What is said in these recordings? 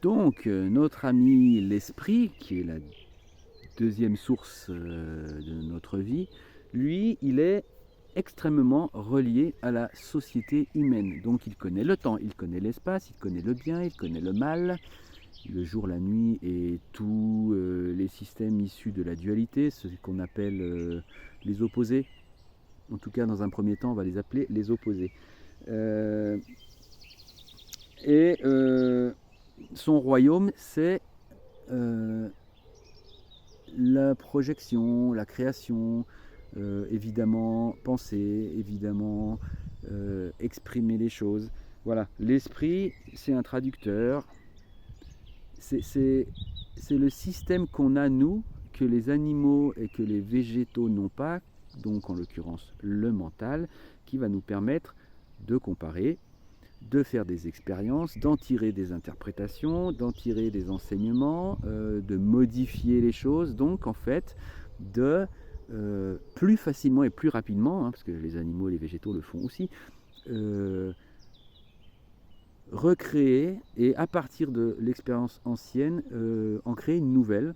Donc, notre ami l'esprit, qui est la deuxième source de notre vie, lui, il est extrêmement relié à la société humaine. Donc il connaît le temps, il connaît l'espace, il connaît le bien, il connaît le mal, le jour, la nuit et tous les systèmes issus de la dualité, ce qu'on appelle les opposés. En tout cas, dans un premier temps, on va les appeler les opposés. Euh, et son royaume, c'est la projection, la création, évidemment penser, évidemment exprimer les choses. Voilà, l'esprit, c'est un traducteur, c'est le système qu'on a nous, que les animaux et que les végétaux n'ont pas, donc en l'occurrence le mental, qui va nous permettre de comparer, de faire des expériences, d'en tirer des interprétations, d'en tirer des enseignements, de modifier les choses, donc en fait de plus facilement et plus rapidement, hein, parce que les animaux et les végétaux le font aussi, recréer et à partir de l'expérience ancienne, en créer une nouvelle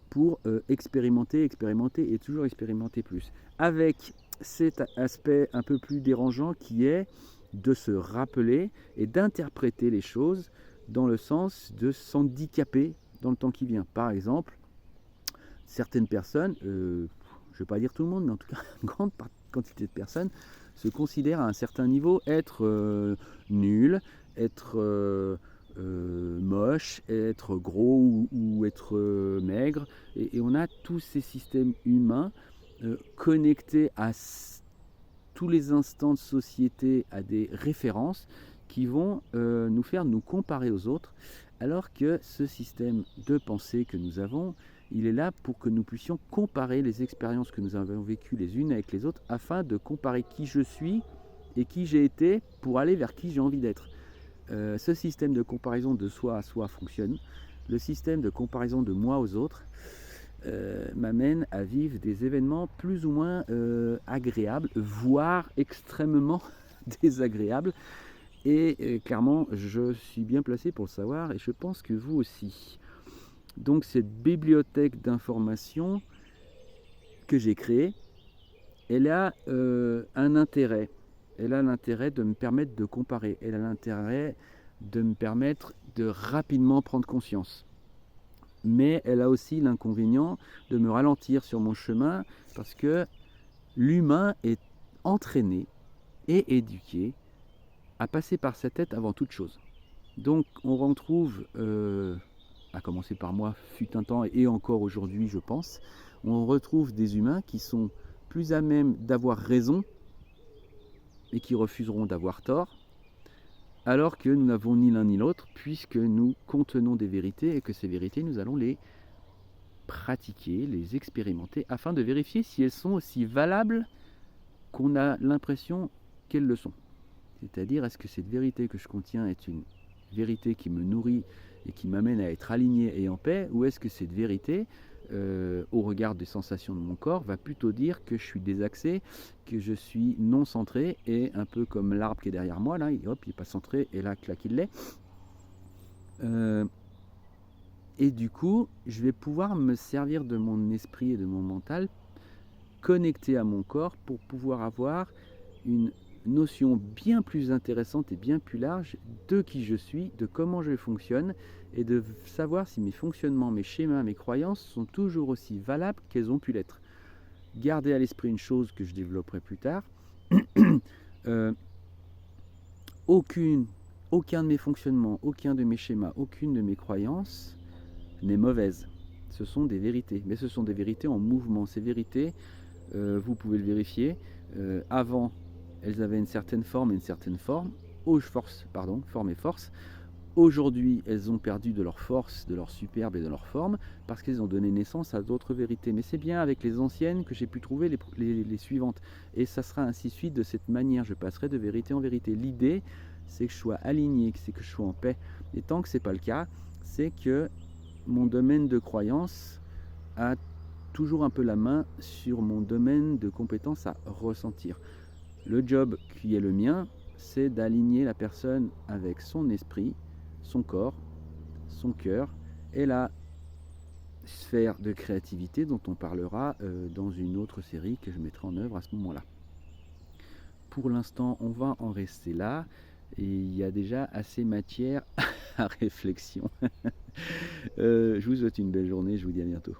pour expérimenter, expérimenter et toujours expérimenter plus. Avec cet aspect un peu plus dérangeant qui est de se rappeler et d'interpréter les choses dans le sens de s'handicaper dans le temps qui vient. Par exemple, certaines personnes, je ne vais pas dire tout le monde, mais en tout cas une grande quantité de personnes se considèrent à un certain niveau être nul, être moche, être gros ou être maigre. Et on a tous ces systèmes humains connectés à tous les instants de société, à des références qui vont nous faire nous comparer aux autres, alors que ce système de pensée que nous avons, il est là pour que nous puissions comparer les expériences que nous avons vécues les unes avec les autres, afin de comparer qui je suis et qui j'ai été pour aller vers qui j'ai envie d'être. Ce système de comparaison de soi à soi fonctionne. Le système de comparaison de moi aux autres m'amène à vivre des événements plus ou moins agréables, voire extrêmement désagréables. Et clairement, je suis bien placé pour le savoir et je pense que vous aussi. Donc cette bibliothèque d'informations que j'ai créée, elle a un intérêt. Elle a l'intérêt de me permettre de comparer. Elle a l'intérêt de me permettre de rapidement prendre conscience. Mais elle a aussi l'inconvénient de me ralentir sur mon chemin parce que l'humain est entraîné et éduqué à passer par sa tête avant toute chose. Donc on retrouve, à commencer par moi, fut un temps et encore aujourd'hui je pense, on retrouve des humains qui sont plus à même d'avoir raison et qui refuseront d'avoir tort, alors que nous n'avons ni l'un ni l'autre, puisque nous contenons des vérités et que ces vérités, nous allons les pratiquer, les expérimenter, afin de vérifier si elles sont aussi valables qu'on a l'impression qu'elles le sont. C'est-à-dire, est-ce que cette vérité que je contiens est une vérité qui me nourrit et qui m'amène à être aligné et en paix, ou est-ce que cette vérité, au regard des sensations de mon corps, va plutôt dire que je suis désaxé, que je suis non centré, et un peu comme l'arbre qui est derrière moi, là, il n'est pas centré, et là, clac, il l'est. Et du coup, je vais pouvoir me servir de mon esprit et de mon mental connecté à mon corps pour pouvoir avoir une notion bien plus intéressante et bien plus large de qui je suis, de comment je fonctionne et de savoir si mes fonctionnements, mes schémas, mes croyances sont toujours aussi valables qu'elles ont pu l'être. Gardez à l'esprit une chose que je développerai plus tard. Aucun de mes fonctionnements, aucun de mes schémas, aucune de mes croyances n'est mauvaise. Ce sont des vérités, mais ce sont des vérités en mouvement. Ces vérités, vous pouvez le vérifier, avant elles avaient une certaine forme et une certaine forme, forme et force. Aujourd'hui, elles ont perdu de leur force, de leur superbe et de leur forme, parce qu'elles ont donné naissance à d'autres vérités. Mais c'est bien avec les anciennes que j'ai pu trouver les suivantes. Et ça sera ainsi de suite, de cette manière, je passerai de vérité en vérité. L'idée, c'est que je sois aligné, c'est que je sois en paix. Et tant que ce n'est pas le cas, c'est que mon domaine de croyance a toujours un peu la main sur mon domaine de compétence à ressentir. Le job qui est le mien, c'est d'aligner la personne avec son esprit, son corps, son cœur et la sphère de créativité dont on parlera dans une autre série que je mettrai en œuvre à ce moment-là. Pour l'instant, on va en rester là et il y a déjà assez matière à réflexion. Je vous souhaite une belle journée, je vous dis à bientôt.